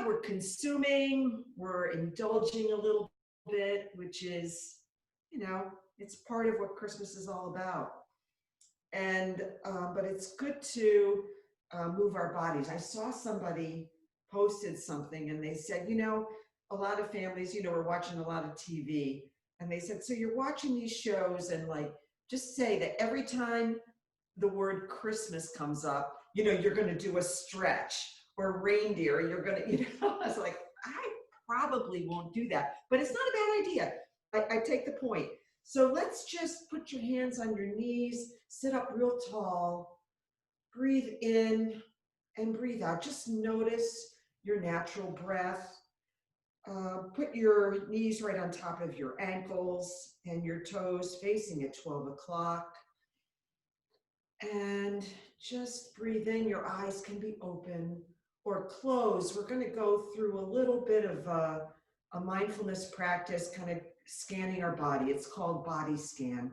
we're consuming, we're indulging a little bit, which is, it's part of what Christmas is all about. And, but it's good to move our bodies. I saw somebody posted something and they said, a lot of families, we're watching a lot of TV, and they said, so you're watching these shows and like, just say that every time the word Christmas comes up, you're going to do a stretch, or reindeer, you're going to, I was like, I probably won't do that, but it's not a bad idea. I take the point. So let's just put your hands on your knees, sit up real tall, breathe in and breathe out. Just notice your natural breath. Put your knees right on top of your ankles and your toes facing at 12 o'clock. And just breathe in. Your eyes can be open or closed. We're going to go through a little bit of a mindfulness practice, kind of scanning our body. It's called body scan.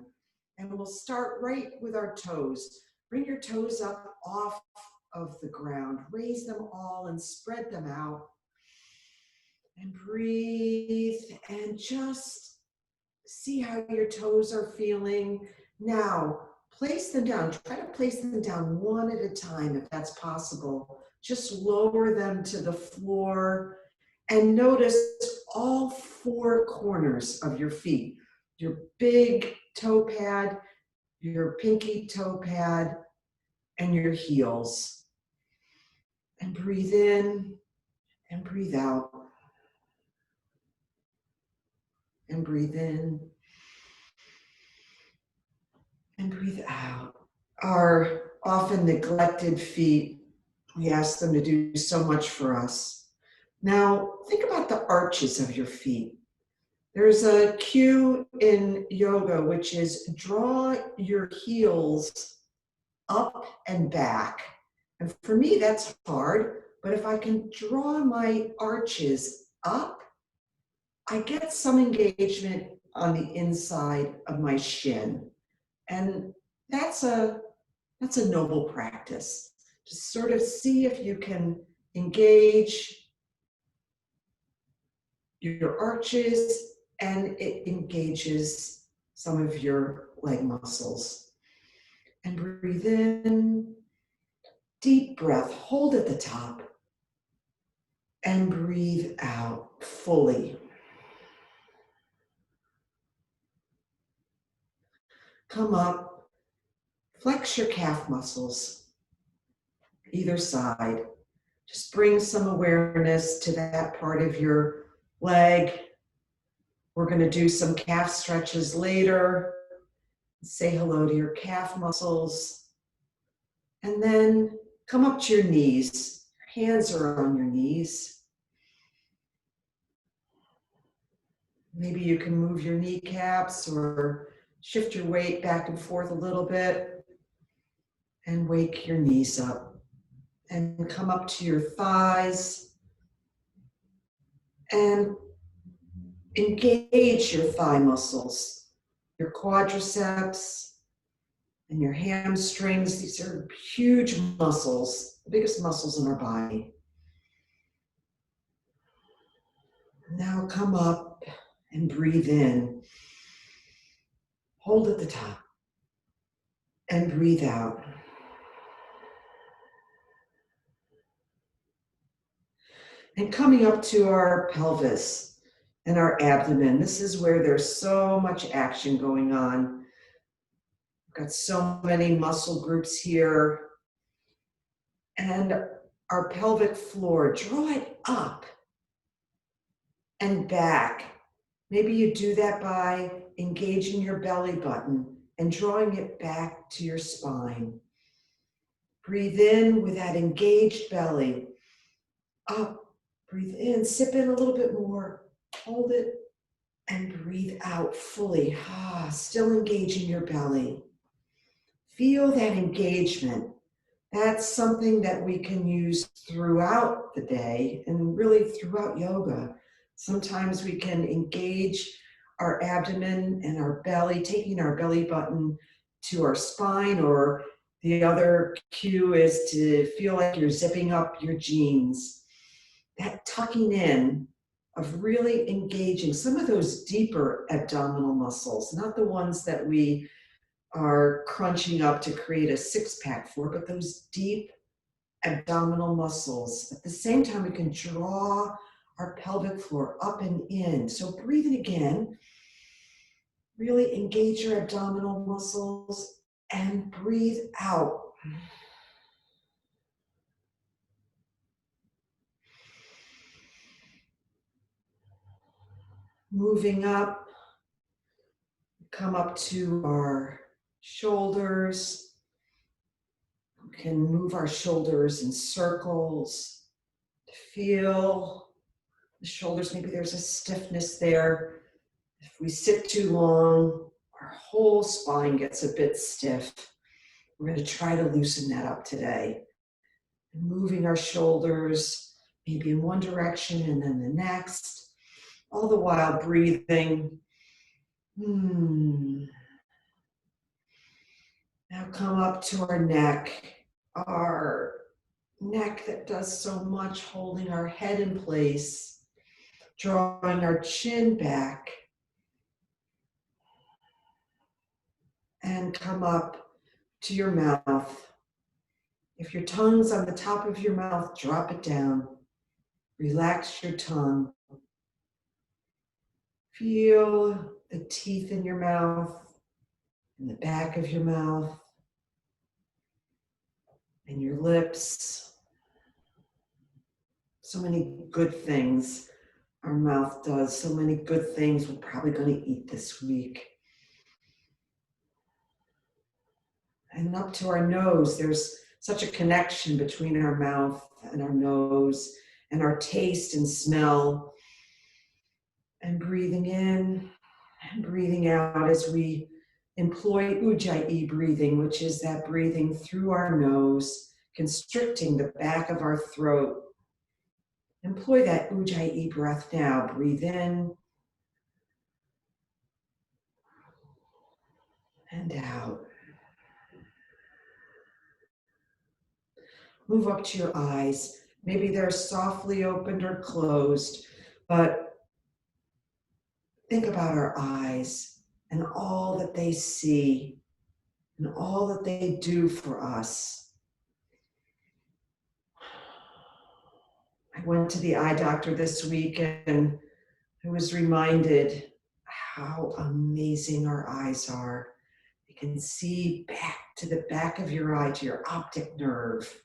And we'll start right with our toes. Bring your toes up off of the ground. Raise them all and spread them out. And breathe and just see how your toes are feeling. Now, place them down. Try to place them down one at a time if that's possible. Just lower them to the floor and notice all four corners of your feet. Your big toe pad, your pinky toe pad, and your heels. And breathe in and breathe out. And breathe in and breathe out. Our often neglected feet, we ask them to do so much for us. Now, think about the arches of your feet. There's a cue in yoga, which is draw your heels up and back. And for me, that's hard, but if I can draw my arches up, I get some engagement on the inside of my shin. And that's a noble practice. To sort of see if you can engage your arches, and it engages some of your leg muscles. And breathe in, deep breath, hold at the top, and breathe out fully. Come up, flex your calf muscles, either side. Just bring some awareness to that part of your leg. We're going to do some calf stretches later. Say hello to your calf muscles. And then come up to your knees. Your hands are on your knees. Maybe you can move your kneecaps or shift your weight back and forth a little bit and wake your knees up. And come up to your thighs and engage your thigh muscles, your quadriceps and your hamstrings. These are huge muscles, the biggest muscles in our body. Now come up and breathe in. Hold at the top and breathe out. And coming up to our pelvis and our abdomen. This is where there's so much action going on. We've got so many muscle groups here. And our pelvic floor, draw it up and back. Maybe you do that by engaging your belly button and drawing it back to your spine. Breathe in with that engaged belly. Up. Breathe in, sip in a little bit more, hold it, and breathe out fully. Still engaging your belly. Feel that engagement. That's something that we can use throughout the day and really throughout yoga. Sometimes we can engage our abdomen and our belly, taking our belly button to our spine, or the other cue is to feel like you're zipping up your jeans. That tucking in, of really engaging some of those deeper abdominal muscles, not the ones that we are crunching up to create a six-pack for, but those deep abdominal muscles. At the same time, we can draw our pelvic floor up and in. So breathing again, really engage your abdominal muscles and breathe out. Moving up, come up to our shoulders. We can move our shoulders in circles to feel the shoulders. Maybe there's a stiffness there. If we sit too long, our whole spine gets a bit stiff. We're going to try to loosen that up today. Moving our shoulders, maybe in one direction and then the next, all the while breathing. Now come up to our neck that does so much, holding our head in place, drawing our chin back, and come up to your mouth. If your tongue's on the top of your mouth, drop it down. Relax your tongue. Feel the teeth in your mouth, in the back of your mouth, and your lips. So many good things our mouth does, so many good things we're probably going to eat this week. And up to our nose, there's such a connection between our mouth and our nose and our taste and smell. And breathing in and breathing out as we employ Ujjayi breathing, which is that breathing through our nose, constricting the back of our throat. Employ that Ujjayi breath now. Breathe in and out. Move up to your eyes. Maybe they're softly opened or closed, but think about our eyes and all that they see and all that they do for us. I went to the eye doctor this week and I was reminded how amazing our eyes are. You can see back to the back of your eye, to your optic nerve.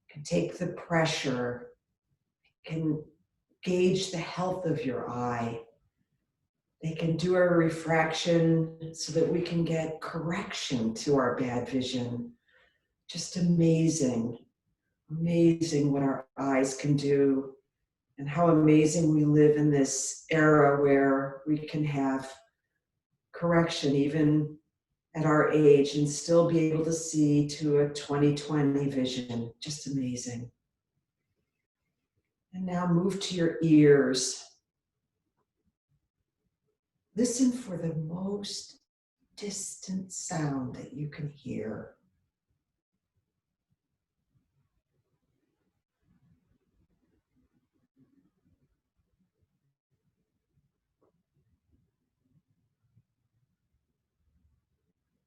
You can take the pressure, you can gauge the health of your eye. They can do a refraction so that we can get correction to our bad vision. Just amazing, amazing what our eyes can do, and how amazing we live in this era where we can have correction even at our age and still be able to see to a 20/20 vision. Just amazing. And now move to your ears. Listen for the most distant sound that you can hear.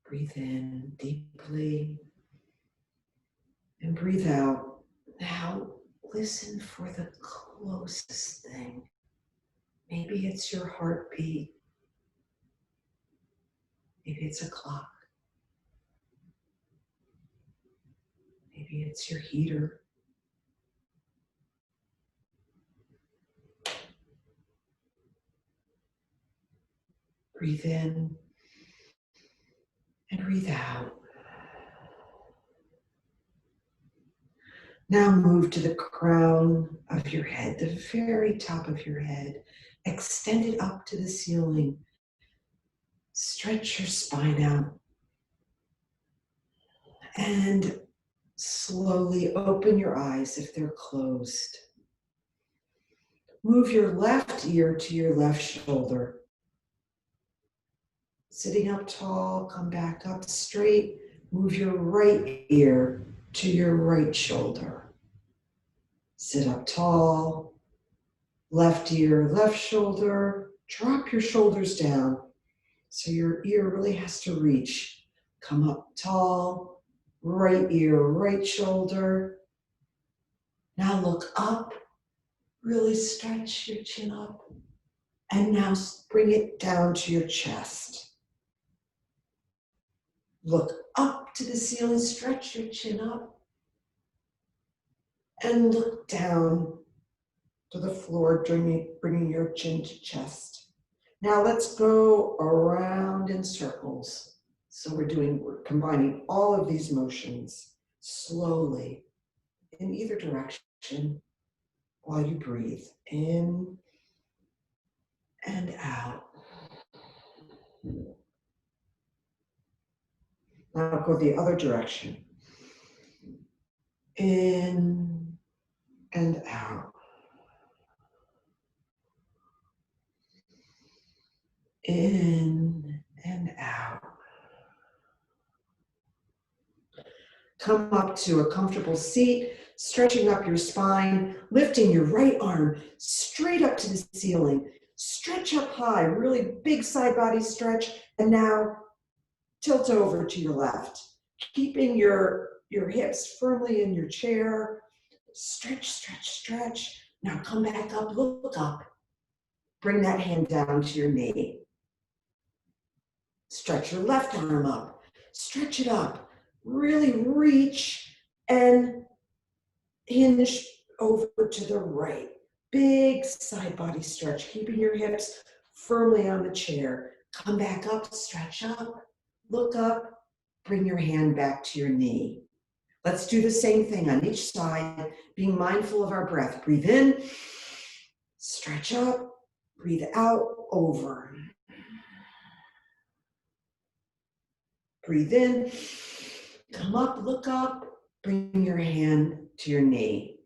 Breathe in deeply and breathe out. Now listen for the closest thing. Maybe it's your heartbeat. Maybe it's a clock. Maybe it's your heater. Breathe in and breathe out. Now move to the crown of your head, the very top of your head. Extend it up to the ceiling. Stretch your spine out. And slowly open your eyes if they're closed. Move your left ear to your left shoulder. Sitting up tall, come back up straight. Move your right ear to your right shoulder. Sit up tall, Left ear, left shoulder. Drop your shoulders down so your ear really has to reach. Come up tall. Right ear, right shoulder. Now look up. Really stretch your chin up. And now bring it down to your chest. Look up to the ceiling, stretch your chin up. And look down to the floor, bringing your chin to chest. Now let's go around in circles. So we're combining all of these motions slowly in either direction while you breathe in and out. Now go the other direction. In and out. In and out. Come up to a comfortable seat, stretching up your spine, lifting your right arm straight up to the ceiling. Stretch up high, really big side body stretch, and now tilt over to your left, keeping your hips firmly in your chair. Stretch, stretch, stretch. Now come back up, look up. Bring that hand down to your knee. Stretch your left arm up. Stretch it up. Really reach and hinge over to the right. Big side body stretch, keeping your hips firmly on the chair. Come back up, stretch up, look up, bring your hand back to your knee. Let's do the same thing on each side, being mindful of our breath. Breathe in, stretch up, breathe out, over. Breathe in, come up, look up, bring your hand to your knee.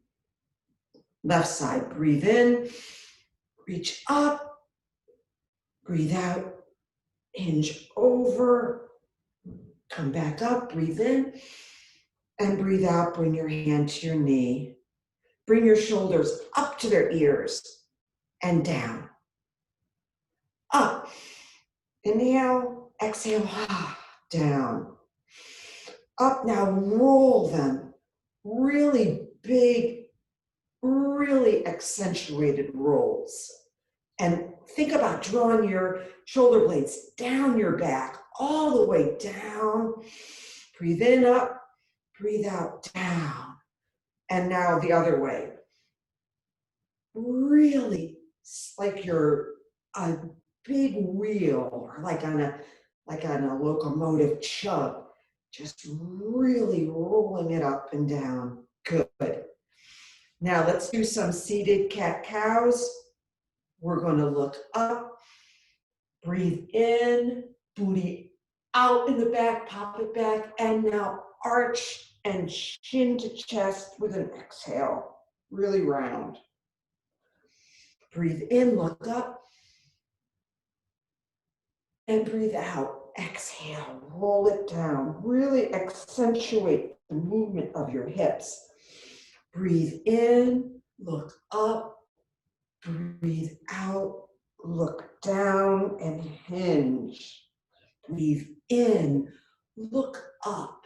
Left side, breathe in, reach up, breathe out, hinge over, come back up, breathe in, and breathe out, bring your hand to your knee. Bring your shoulders up to their ears and down. Up, inhale, exhale, down. Up, now roll them. Really big, really accentuated rolls. And think about drawing your shoulder blades down your back, all the way down. Breathe in, up, breathe out, down. And now the other way. Really like you're a big wheel, or like on a locomotive chug, just really rolling it up and down. Good. Now let's do some seated cat-cows. We're going to look up, breathe in, booty out in the back, pop it back, and now arch and chin to chest with an exhale, really round. Breathe in, look up, and breathe out. Exhale, roll it down. Really accentuate the movement of your hips. Breathe in, look up, breathe out, look down and hinge. Breathe in, look up,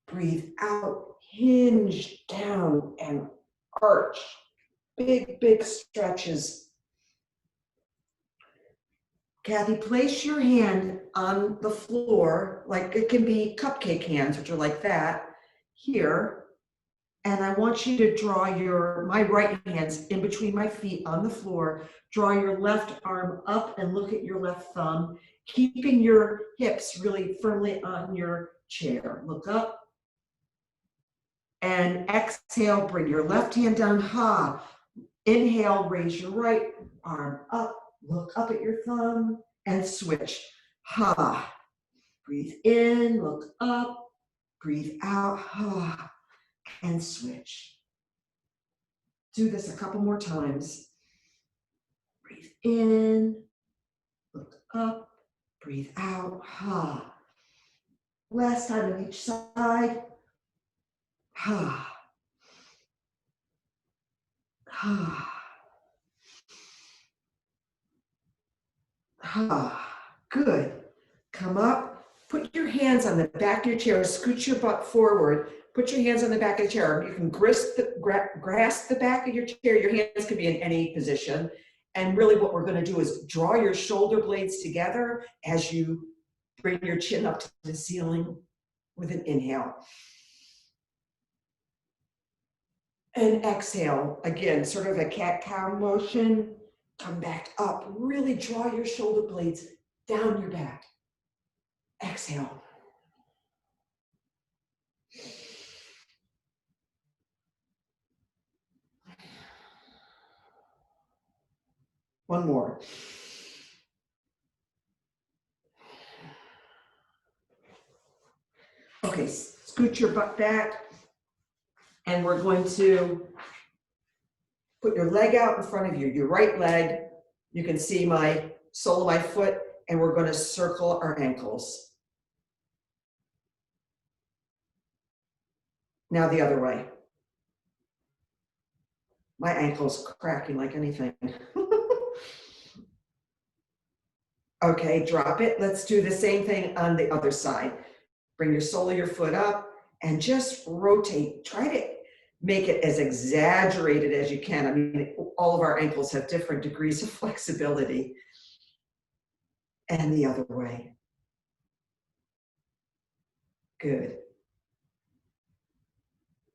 breathe out, hinge down and arch. Big, big stretches. Kathy, place your hand on the floor, like it can be cupcake hands, which are like that, here. And I want you to draw my right hand's in between my feet on the floor. Draw your left arm up and look at your left thumb, keeping your hips really firmly on your chair. Look up. And exhale, bring your left hand down, Inhale, raise your right arm up, look up at your thumb, and switch. Breathe in, look up, breathe out, and switch. Do this a couple more times. Breathe in, look up, breathe out, Last time on each side. Good. Come up, put your hands on the back of your chair, scoot your butt forward, put your hands on the back of the chair. You can grasp the back of your chair. Your hands could be in any position. And really what we're going to do is draw your shoulder blades together as you bring your chin up to the ceiling with an inhale. And exhale, again, sort of a cat-cow motion. Come back up, really draw your shoulder blades down your back. Exhale. One more. Okay, scoot your butt back, and we're going to put your leg out in front of you, your right leg. You can see my sole of my foot, and we're going to circle our ankles. Now the other way. My ankle's cracking like anything. Okay, drop it. Let's do the same thing on the other side. Bring your sole of your foot up and just rotate. Try to make it as exaggerated as you can. I mean, all of our ankles have different degrees of flexibility. And the other way. Good.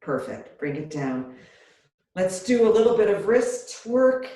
Perfect. Bring it down. Let's do a little bit of wrist work.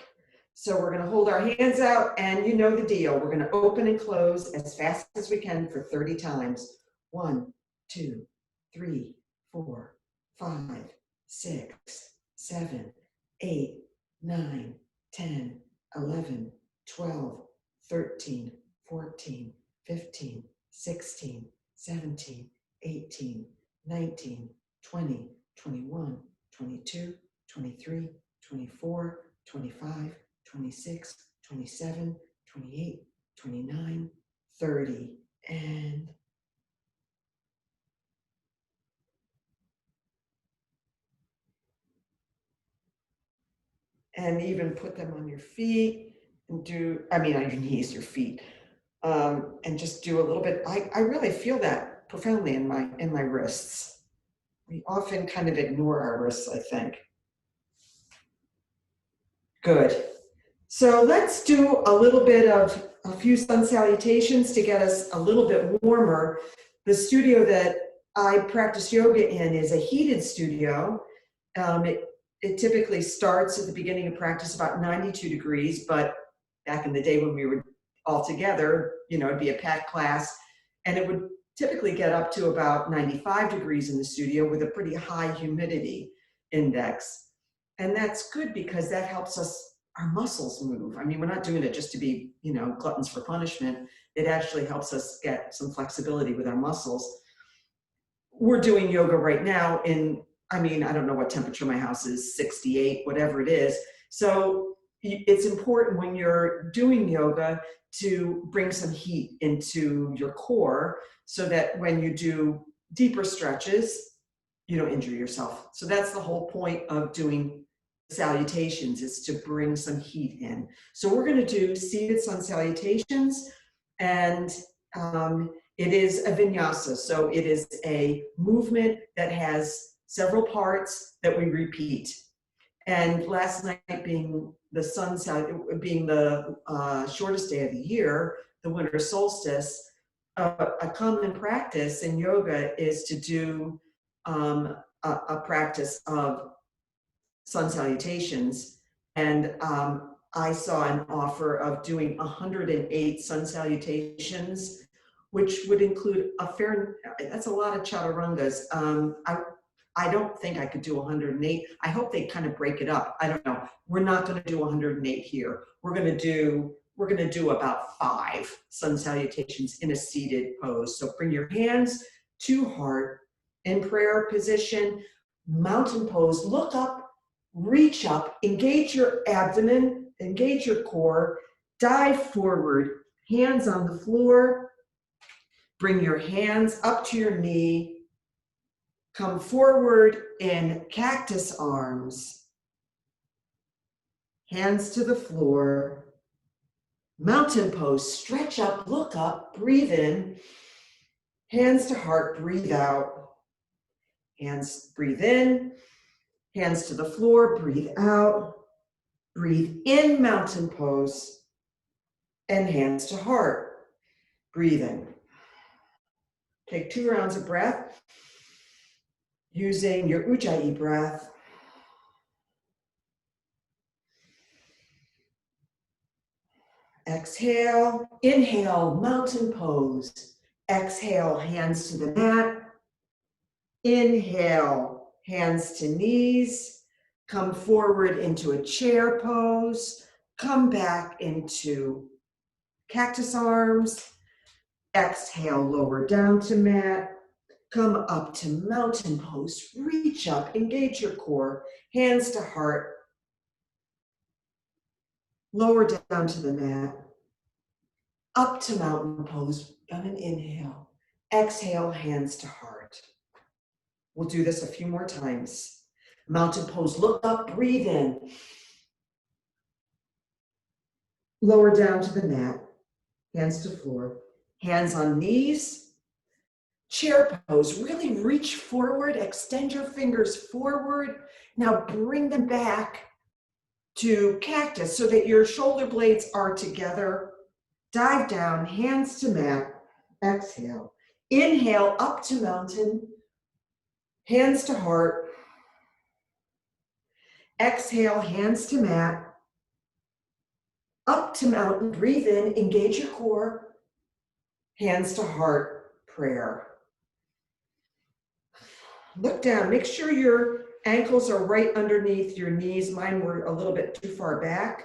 So we're going to hold our hands out, and you know the deal. We're going to open and close as fast as we can for 30 times. 1, 2, 3, 4, 5, 6, 7, 8, 9, 10, 11, 12, 13, 14, 15, 16, 17, 18, 19, 20, 21, 22, 23, 24, 25, 26, 27, 28, 29, 30, and even put them on your feet and on your knees, your feet, and just do a little bit. I really feel that profoundly in my wrists. We often kind of ignore our wrists, I think. Good. So let's do a little bit of a few sun salutations to get us a little bit warmer. The studio that I practice yoga in is a heated studio. It typically starts at the beginning of practice about 92 degrees, but back in the day when we were all together, it'd be a packed class, and it would typically get up to about 95 degrees in the studio with a pretty high humidity index. And that's good because that helps our muscles move. I mean, we're not doing it just to be, gluttons for punishment. It actually helps us get some flexibility with our muscles. We're doing yoga right now I don't know what temperature my house is, 68, whatever it is. So it's important when you're doing yoga to bring some heat into your core so that when you do deeper stretches, you don't injure yourself. So that's the whole point of doing salutations, is to bring some heat in. So we're going to do seated sun salutations, and it is a vinyasa. So it is a movement that has several parts that we repeat. And last night being the being the shortest day of the year, the winter solstice, a common practice in yoga is to do a practice of sun salutations. And I saw an offer of doing 108 sun salutations, which would include that's a lot of chaturangas. I don't think I could do 108. I hope they kind of break it up. I don't know. We're not going to do 108 here. We're going to do about 5 sun salutations in a seated pose. So bring your hands to heart in prayer position, mountain pose. Look up, reach up, engage your abdomen, engage your core, dive forward, hands on the floor. Bring your hands up to your knee. Come forward in cactus arms, hands to the floor, Mountain pose, stretch up, look up, breathe in. Hands to heart, breathe out. Hands, breathe in. Hands to the floor, breathe out. Breathe in, mountain pose. And hands to heart, breathe in. Take 2 rounds of breath using your Ujjayi breath. Exhale, inhale, mountain pose. Exhale, hands to the mat. Inhale, hands to knees. Come forward into a chair pose. Come back into cactus arms. Exhale, lower down to mat. Come up to mountain pose. Reach up, engage your core. Hands to heart. Lower down to the mat. Up to mountain pose on an inhale. Exhale, hands to heart. We'll do this a few more times. Mountain pose, look up, breathe in. Lower down to the mat, hands to floor. Hands on knees. Chair pose, really reach forward, extend your fingers forward. Now bring them back to cactus so that your shoulder blades are together. Dive down, hands to mat, exhale. Inhale, up to mountain, hands to heart. Exhale, hands to mat, up to mountain, breathe in, engage your core, hands to heart, prayer. Look down, make sure your ankles are right underneath your knees. Mine were a little bit too far back.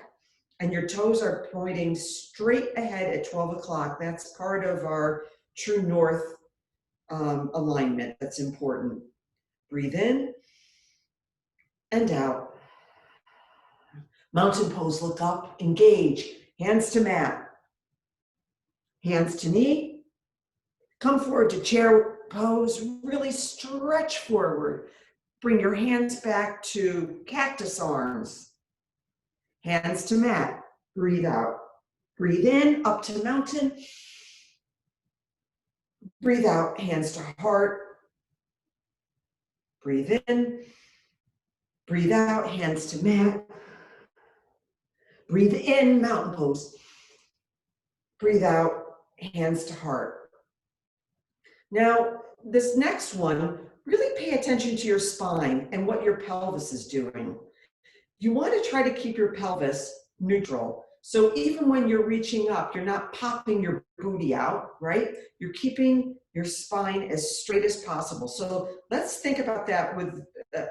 And your toes are pointing straight ahead at 12 o'clock. That's part of our true north alignment. That's important. Breathe in and out. Mountain pose, look up, engage. Hands to mat. Hands to knee. Come forward to chair pose. Really stretch forward. Bring your hands back to cactus arms. Hands to mat. Breathe out. Breathe in, up to mountain. Breathe out, hands to heart. Breathe in. Breathe out, hands to mat. Breathe in, mountain pose. Breathe out, hands to heart. Now, this next one, really pay attention to your spine and what your pelvis is doing. You want to try to keep your pelvis neutral. So even when you're reaching up, you're not popping your booty out, right? You're keeping your spine as straight as possible. So let's think about that with,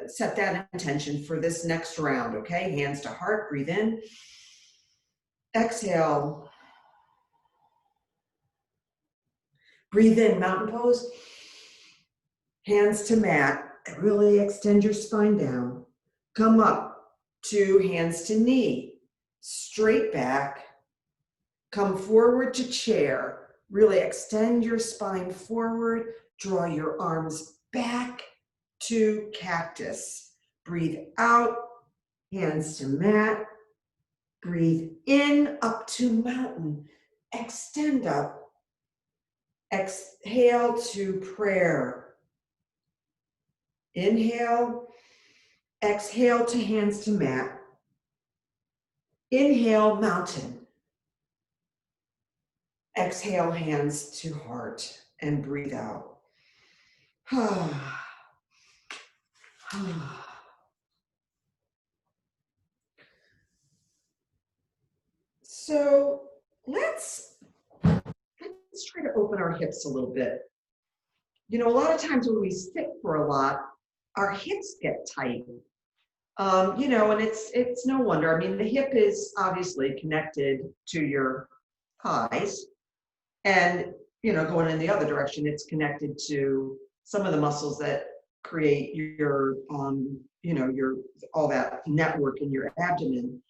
set that intention for this next round, okay? Hands to heart, breathe in. Exhale. Breathe in, mountain pose. Hands to mat, really extend your spine down. Come up to hands to knee, straight back. Come forward to chair. Really extend your spine forward. Draw your arms back to cactus. Breathe out, hands to mat. Breathe in, up to mountain. Extend up. Exhale to prayer. Inhale. Exhale to hands to mat. Inhale, mountain. Exhale, hands to heart, and breathe out. So let's try to open our hips a little bit. You know, a lot of times when we sit for a lot, our hips get tight. You know, and it's no wonder. I mean, the hip is obviously connected to your thighs, and you know, going in the other direction, it's connected to some of the muscles that create your, you know, your all that network in your abdomen.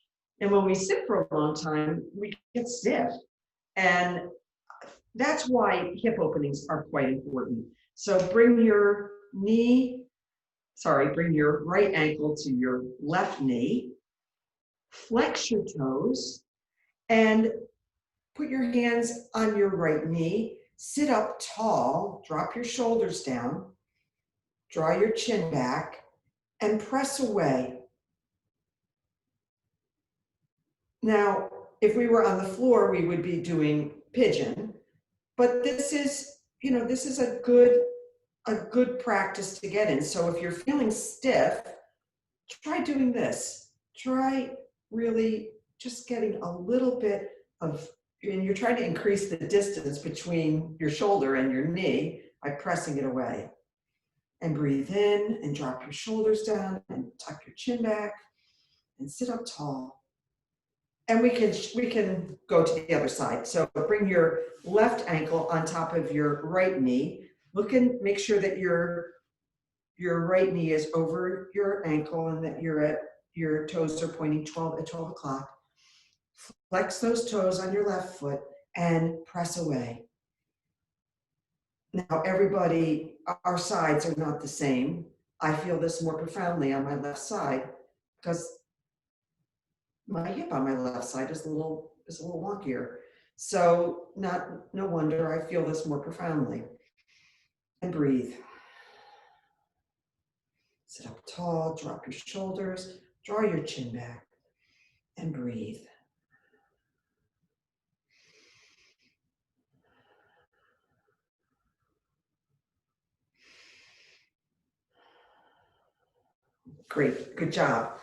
And when we sit for a long time, we get stiff, and that's why hip openings are quite important. So bring your bring your right ankle to your left knee, flex your toes, and Put your hands on your right knee, sit up tall, drop your shoulders down, draw your chin back, and press away. Now, if we were on the floor, we would be doing pigeon, but this is, this is a good practice to get in. So if you're feeling stiff, try doing this. Try really just getting a little bit of, and you're trying to increase the distance between your shoulder and your knee by pressing it away. And breathe in and drop your shoulders down and tuck your chin back and sit up tall. And we can go to the other side. So bring your left ankle on top of your right knee. Make sure that your right knee is over your ankle and that your toes are pointing at 12 o'clock. Flex those toes on your left foot and press away. Now, everybody, our sides are not the same. I feel this more profoundly on my left side because my hip on my left side is a little wonkier. So no wonder I feel this more profoundly. And breathe. Sit up tall, drop your shoulders, draw your chin back, and breathe. Great, good job.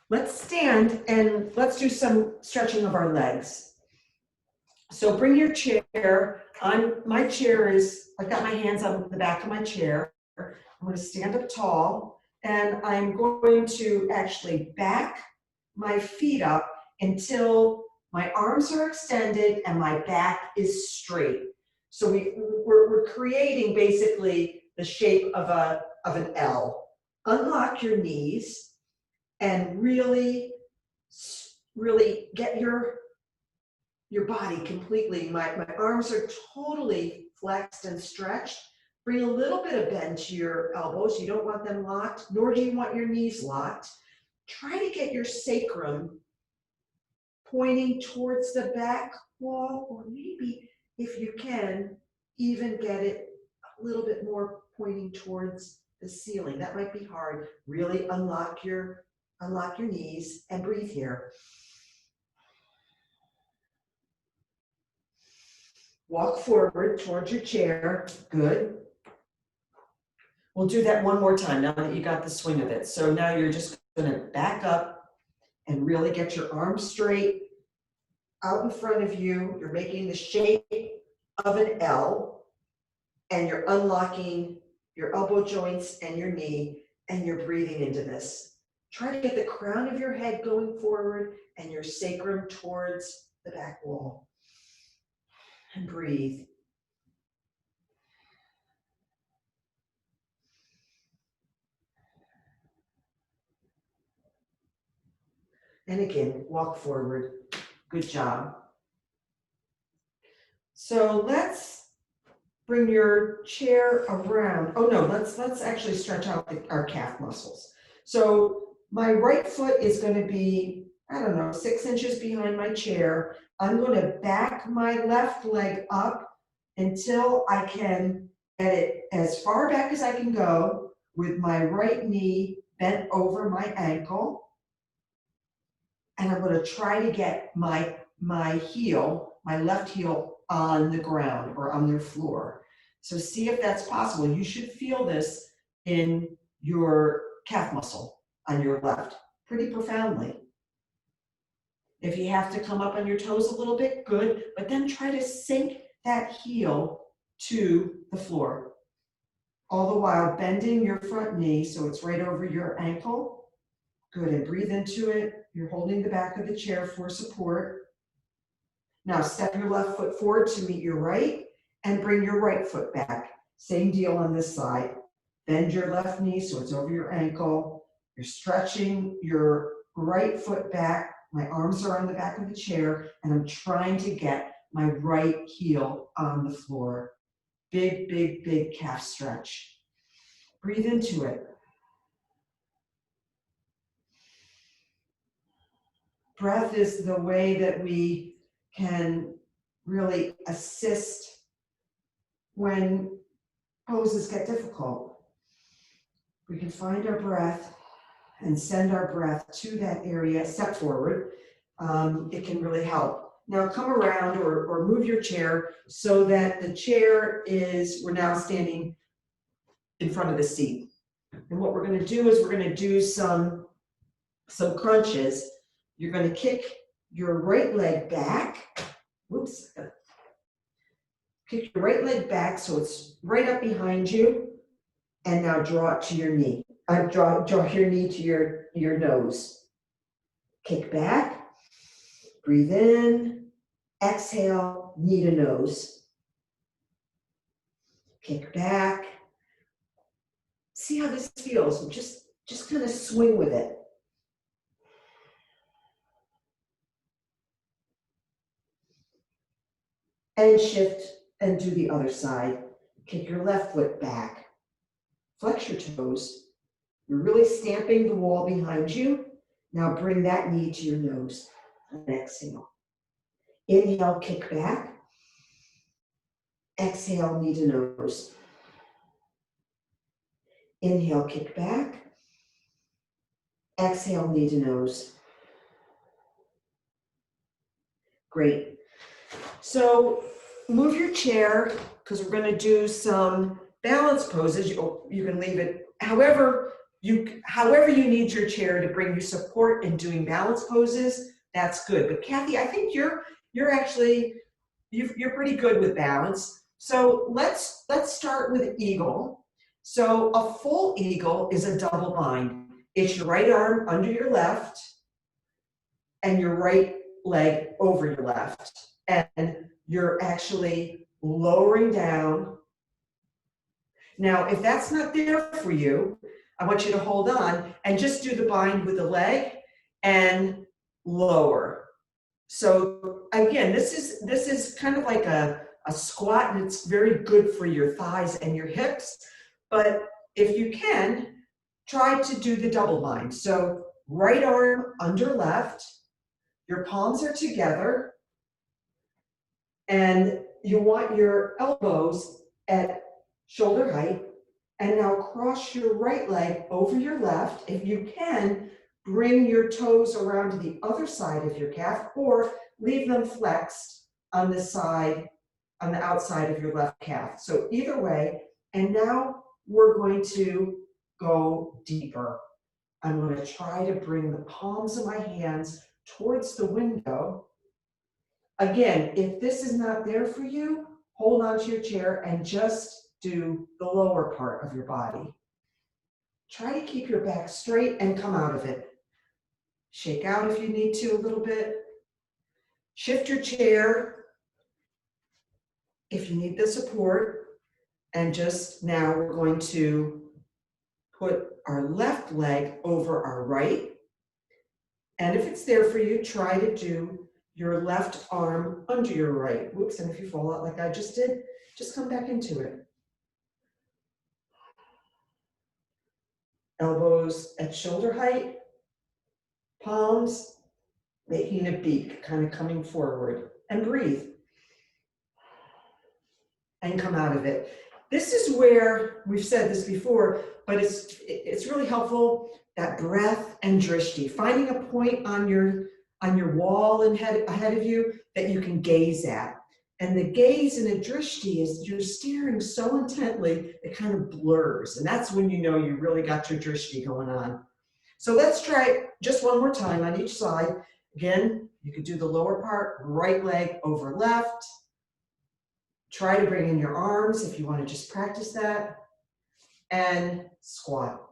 Let's stand and let's do some stretching of our legs. So bring your chair my chair I've got my hands on the back of my chair. I'm going to stand up tall and I'm going to actually back my feet up until my arms are extended and my back is straight. So we're creating basically the shape of an L. Unlock your knees and really get your body completely. My arms are totally flexed and stretched. Bring a little bit of bend to your elbows. You don't want them locked, nor do you want your knees locked. Try to get your sacrum pointing towards the back wall, or maybe if you can, even get it a little bit more pointing towards the ceiling. That might be hard. Really unlock your knees and breathe here. Walk forward towards your chair. Good. We'll do that one more time now that you got the swing of it. So now you're just going to back up and really get your arms straight out in front of you. You're making the shape of an L and you're unlocking your elbow joints and your knee and you're breathing into this. Try to get the crown of your head going forward and your sacrum towards the back wall. And breathe. And again, walk forward. Good job. So let's bring your chair around. Oh no, let's actually stretch out our calf muscles. So my right foot is going to be, 6 inches behind my chair. I'm going to back my left leg up until I can get it as far back as I can go with my right knee bent over my ankle. And I'm going to try to get my left heel on the ground or on the floor. So see if that's possible. You should feel this in your calf muscle on your left pretty profoundly. If you have to come up on your toes a little bit, good, but then try to sink that heel to the floor. All the while bending your front knee so it's right over your ankle. Good, and breathe into it. You're holding the back of the chair for support. Now step your left foot forward to meet your right and bring your right foot back. Same deal on this side. Bend your left knee so it's over your ankle. You're stretching your right foot back. My arms are on the back of the chair and I'm trying to get my right heel on the floor. Big, big, big calf stretch. Breathe into it. Breath is the way that we can really assist when poses get difficult. We can find our breath and send our breath to that area, step forward. It can really help. Now come around or move your chair so that the chair is, we're now standing in front of the seat. And what we're going to do is we're going to do some crunches. You're going to kick your right leg back. Whoops. Kick your right leg back so it's right up behind you. And now draw it to your knee. Draw your knee to your nose. Kick back. Breathe in. Exhale, knee to nose. Kick back. See how this feels. Just kind of swing with it. And shift and do the other side. Kick your left foot back. Flex your toes. You're really stamping the wall behind you. Now bring that knee to your nose. And exhale. Inhale, kick back. Exhale, knee to nose. Inhale, kick back. Exhale, knee to nose. Great. So move your chair because we're going to do some balance poses. You can leave it however you need your chair to bring you support in doing balance poses. That's good. But Kathy, I think you're pretty good with balance. So let's start with eagle. So a full eagle is a double bind. It's your right arm under your left and your right leg over your left. And you're actually lowering down. Now, if that's not there for you, I want you to hold on and just do the bind with the leg and lower. So again, this is kind of like a squat, and it's very good for your thighs and your hips. But if you can, try to do the double bind. So right arm under left, your palms are together, and you want your elbows at shoulder height. And now cross your right leg over your left. If you can, bring your toes around to the other side of your calf or leave them flexed on the side, on the outside of your left calf. So either way, and now we're going to go deeper. I'm going to try to bring the palms of my hands towards the window. Again, if this is not there for you, hold on to your chair and just do the lower part of your body. Try to keep your back straight and come out of it. Shake out if you need to a little bit. Shift your chair if you need the support. And just now we're going to put our left leg over our right. And if it's there for you, try to do your left arm under your right. Whoops, and if you fall out like I just did, just come back into it. Elbows at shoulder height, palms making a beak, kind of coming forward, and breathe. And come out of it. This is where, we've said this before, but it's really helpful, that breath and drishti, finding a point on your wall and ahead of you that you can gaze at. And the gaze in a drishti is you're staring so intently, it kind of blurs. And that's when you know you really got your drishti going on. So let's try it just one more time on each side. Again, you could do the lower part, right leg over left. Try to bring in your arms if you want to just practice that. And squat.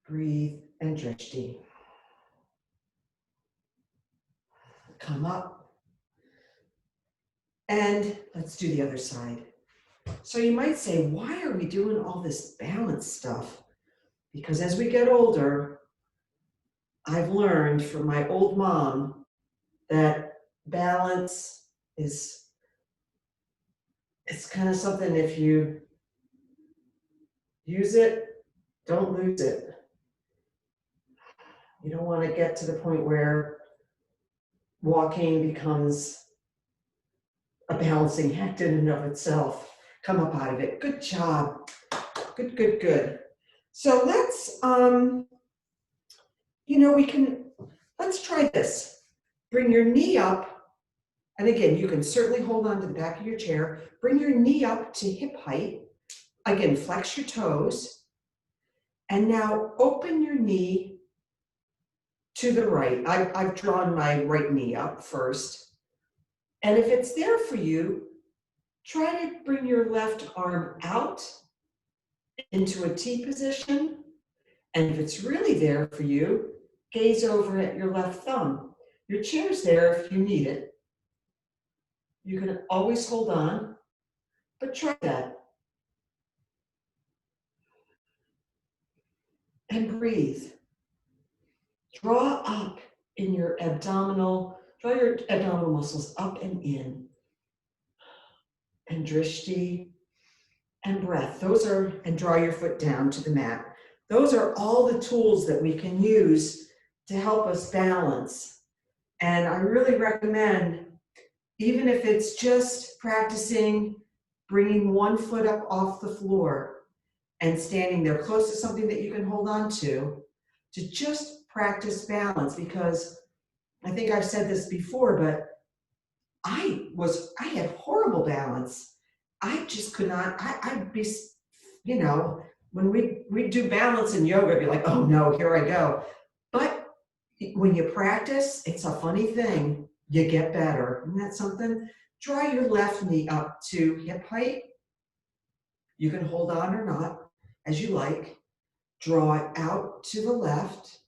Breathe and drishti. Come up. And let's do the other side. So you might say, why are we doing all this balance stuff? Because as we get older, I've learned from my old mom that balance it's kind of something, if you use it, Don't lose it. You don't want to get to the point where walking becomes a balancing act in and of itself. Come up out of it. Good job. Good, good, good. So let's, let's try this. Bring your knee up. And again, you can certainly hold on to the back of your chair. Bring your knee up to hip height. Again, flex your toes. And now open your knee to the right. I've drawn my right knee up first. And if it's there for you, try to bring your left arm out into a T position. And if it's really there for you, gaze over at your left thumb. Your chair's there if you need it. You can always hold on, but try that. And breathe. Draw up in your abdominal, draw your abdominal muscles up and in. And drishti and breath. And draw your foot down to the mat. Those are all the tools that we can use to help us balance. And I really recommend, even if it's just practicing bringing one foot up off the floor and standing there close to something that you can hold on to just practice balance. Because I think I've said this before, but I had horrible balance. I just could not, I'd be, when we do balance in yoga, I'd be like, oh no, here I go. But when you practice, it's a funny thing. You get better. Isn't that something? Draw your left knee up to hip height. You can hold on or not, as you like. Draw it out to the left.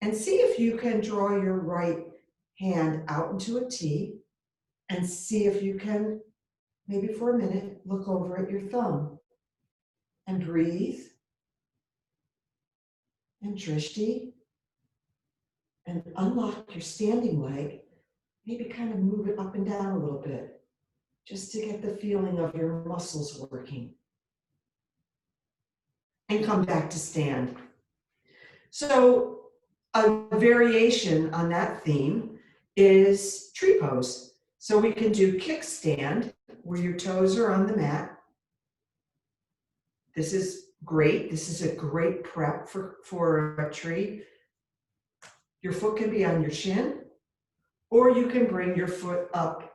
And see if you can draw your right hand out into a T. And see if you can, maybe for a minute, look over at your thumb. And breathe. And drishti. And unlock your standing leg. Maybe kind of move it up and down a little bit, just to get the feeling of your muscles working. And come back to stand. So a variation on that theme is tree pose. So we can do kickstand, where your toes are on the mat. This is great. This is a great prep for a tree. Your foot can be on your shin, or you can bring your foot up,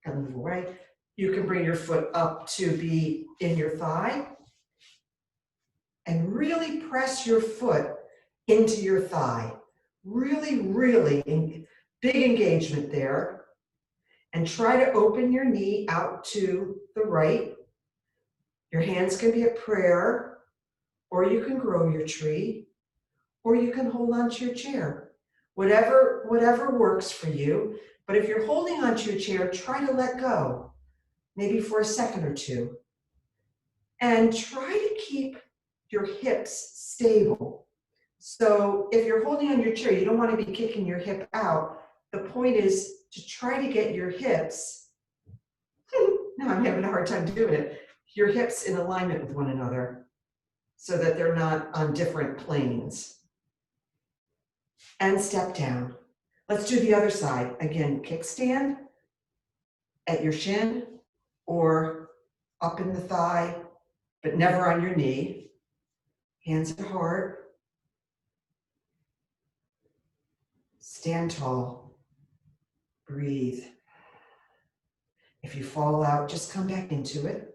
gotta move away. You can bring your foot up to be in your thigh and really press your foot into your thigh. Really, really big engagement there. And try to open your knee out to the right. Your hands can be a prayer, or you can grow your tree, or you can hold on to your chair. Whatever works for you. But if you're holding onto your chair, try to let go, maybe for a second or two. And try to keep your hips stable. So if you're holding on your chair, you don't want to be kicking your hip out. The point is to try to get your hips, now I'm having a hard time doing it, your hips in alignment with one another so that they're not on different planes. And step down. Let's do the other side. Again, kickstand at your shin or up in the thigh, but never on your knee. Hands at heart. Stand tall. Breathe. If you fall out, just come back into it.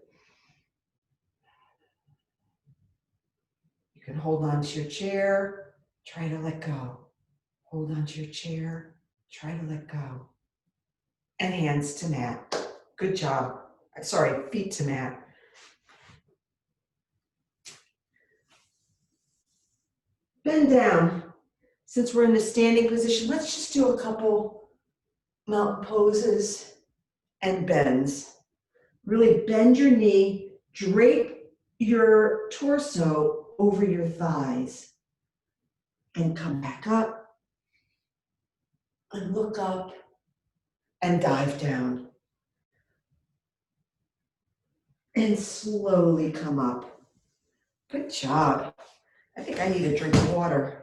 You can hold on to your chair. Try to let go. Hold on to your chair. Try to let go. And hands to mat. Good job. Sorry, feet to mat. Bend down. Since we're in a standing position, let's just do a couple mountain poses and bends. Really bend your knee, drape your torso over your thighs, and come back up, and look up, and dive down. And slowly come up. Good job. I think I need a drink of water.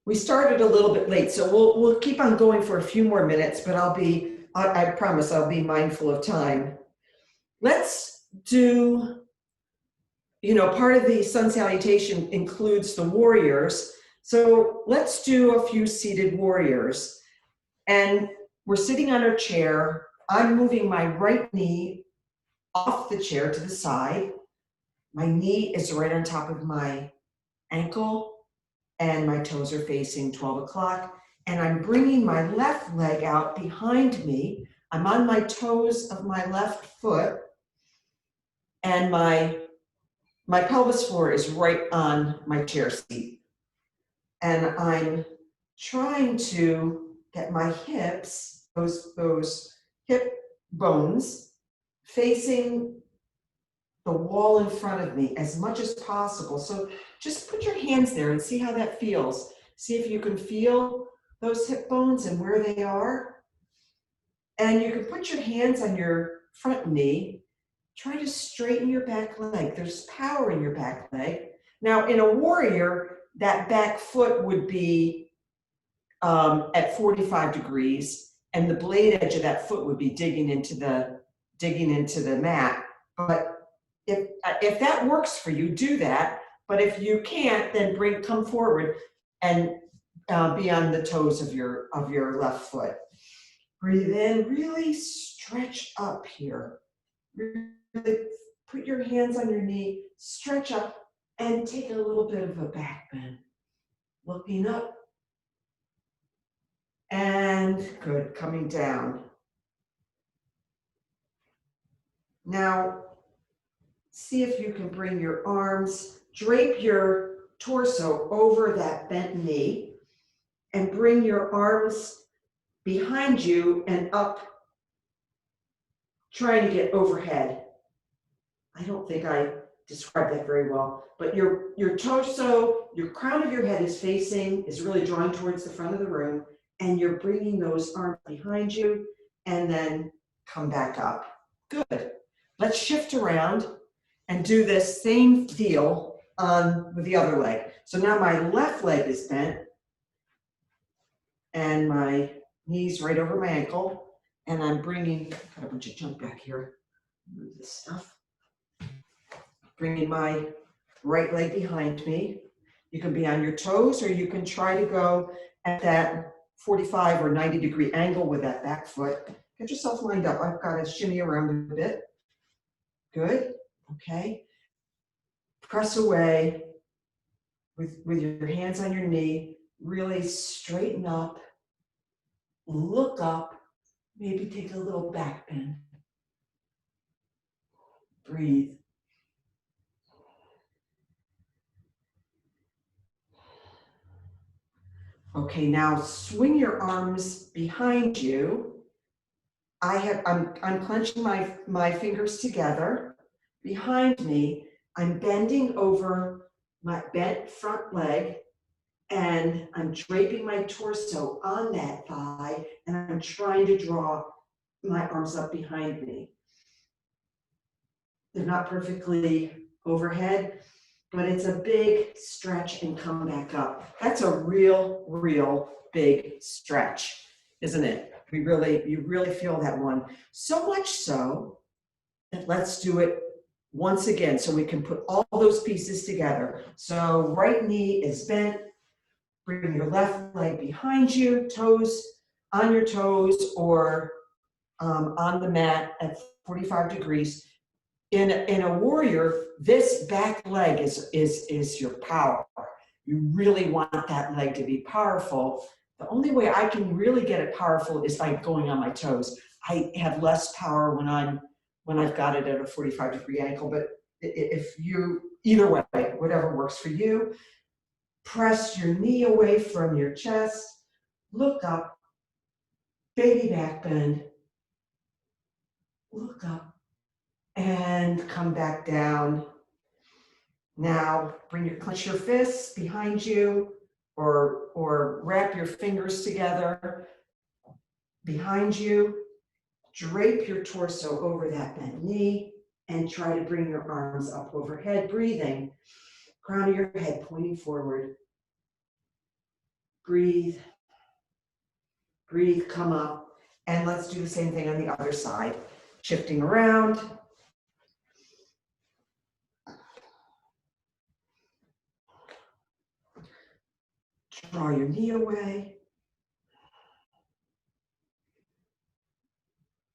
We started a little bit late, so we'll keep on going for a few more minutes, but I promise I'll be mindful of time. Let's do, part of the sun salutation includes the warriors. So let's do a few seated warriors. And we're sitting on our chair. I'm moving my right knee off the chair to the side. My knee is right on top of my ankle, and my toes are facing 12 o'clock. And I'm bringing my left leg out behind me. I'm on my toes of my left foot, and my pelvis floor is right on my chair seat. And I'm trying to get my hips, those hip bones, facing the wall in front of me as much as possible. So just put your hands there and see how that feels. See if you can feel those hip bones and where they are. And you can put your hands on your front knee. Try to straighten your back leg. There's power in your back leg. Now, in a warrior, that back foot would be at 45 degrees, and the blade edge of that foot would be digging into the mat. But if that works for you, do that. But if you can't, then come forward and be on the toes of your left foot. Breathe in, really stretch up here. Really put your hands on your knee, stretch up, and take a little bit of a back bend. Looking up. And good, coming down. Now, see if you can bring your arms, drape your torso over that bent knee, and bring your arms behind you and up, trying to get overhead. I don't think I described that very well, but your torso, your crown of your head is really drawing towards the front of the room, and you're bringing those arms behind you and then come back up. Good. Let's shift around and do this same deal with the other leg. So now my left leg is bent and my knees right over my ankle, and I'm bringing, got a bunch of junk back here, move this stuff. Bringing my right leg behind me. You can be on your toes, or you can try to go at that 45 or 90 degree angle with that back foot. Get yourself lined up. I've got to shimmy around a bit. Good, okay. Press away with your hands on your knee. Really straighten up, look up, maybe take a little back bend. Breathe. Okay, now swing your arms behind you. I'm clenching my fingers together. Behind me, I'm bending over my bent front leg, and I'm draping my torso on that thigh, and I'm trying to draw my arms up behind me. They're not perfectly overhead, but it's a big stretch and come back up. That's a real big stretch, isn't it? You really feel that one. So much so that let's do it once again so we can put all those pieces together. So right knee is bent, bring your left leg behind you, toes on your toes or on the mat at 45 degrees. In a warrior, this back leg is your power. You really want that leg to be powerful. The only way I can really get it powerful is by going on my toes. I have less power when I've got it at a 45 degree angle, but if you, either way, whatever works for you, press your knee away from your chest, look up, baby back bend, look up, and come back down. Now, clench your fists behind you, or wrap your fingers together behind you. Drape your torso over that bent knee and try to bring your arms up overhead, breathing. Crown of your head pointing forward. Breathe. Breathe, come up. And let's do the same thing on the other side. Shifting around. Draw your knee away.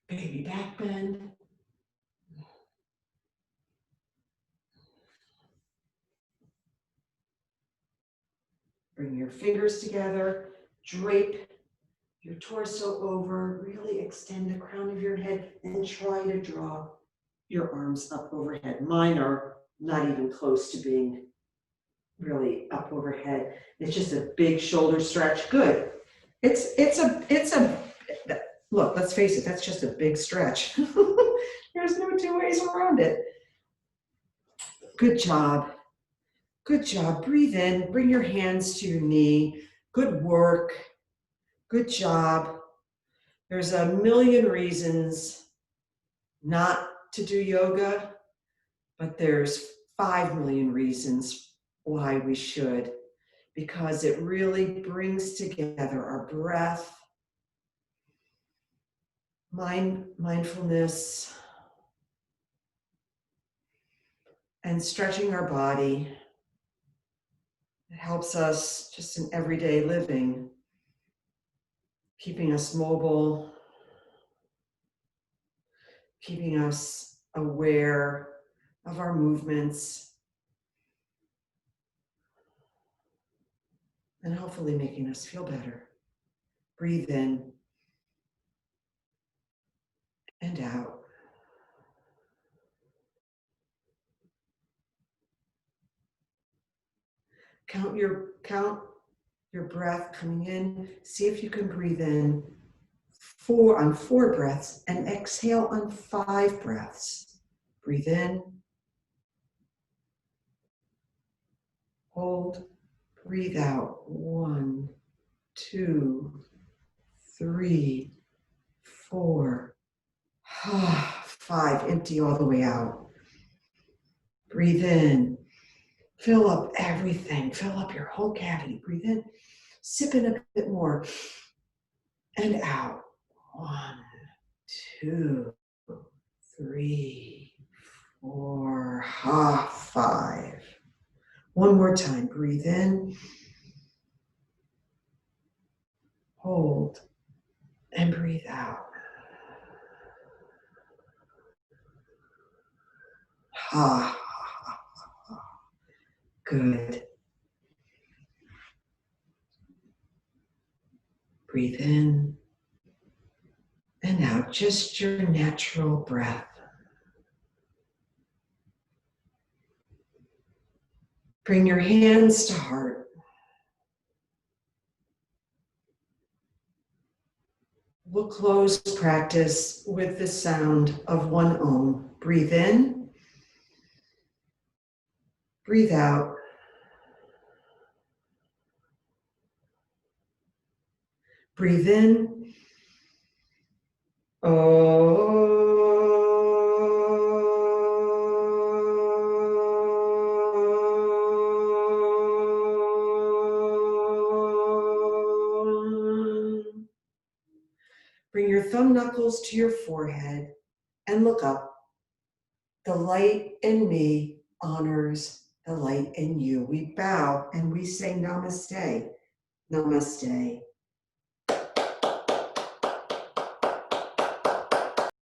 Baby back bend. Bring your fingers together. Drape your torso over. Really extend the crown of your head and try to draw your arms up overhead. Mine are not even close to being really up overhead. It's just a big shoulder stretch. Good. It's a look, let's face it, that's just a big stretch. There's no two ways around it. Good job. Good job. Breathe in, bring your hands to your knee. Good work. Good job. There's a million reasons not to do yoga, but there's 5 million reasons why we should, because it really brings together our breath, mindfulness, and stretching our body. It helps us just in everyday living, keeping us mobile, keeping us aware of our movements, and hopefully making us feel better. Breathe in and out. Count your breath coming in. See if you can breathe in 4 breaths and exhale on 5 breaths. Breathe in, hold, breathe out. 1, 2, 3, 4, 5. Empty all the way out. Breathe in. Fill up everything. Fill up your whole cavity. Breathe in. Sip in a bit more. And out. 1, 2, 3, 4, 5. One more time. Breathe in. Hold. And breathe out. Good. Breathe in and out, just your natural breath. Bring your hands to heart. We'll close practice with the sound of one Om. Breathe in, breathe out. Breathe in. Bring your thumb knuckles to your forehead and look up. The light in me honors the light in you. We bow and we say namaste. Namaste.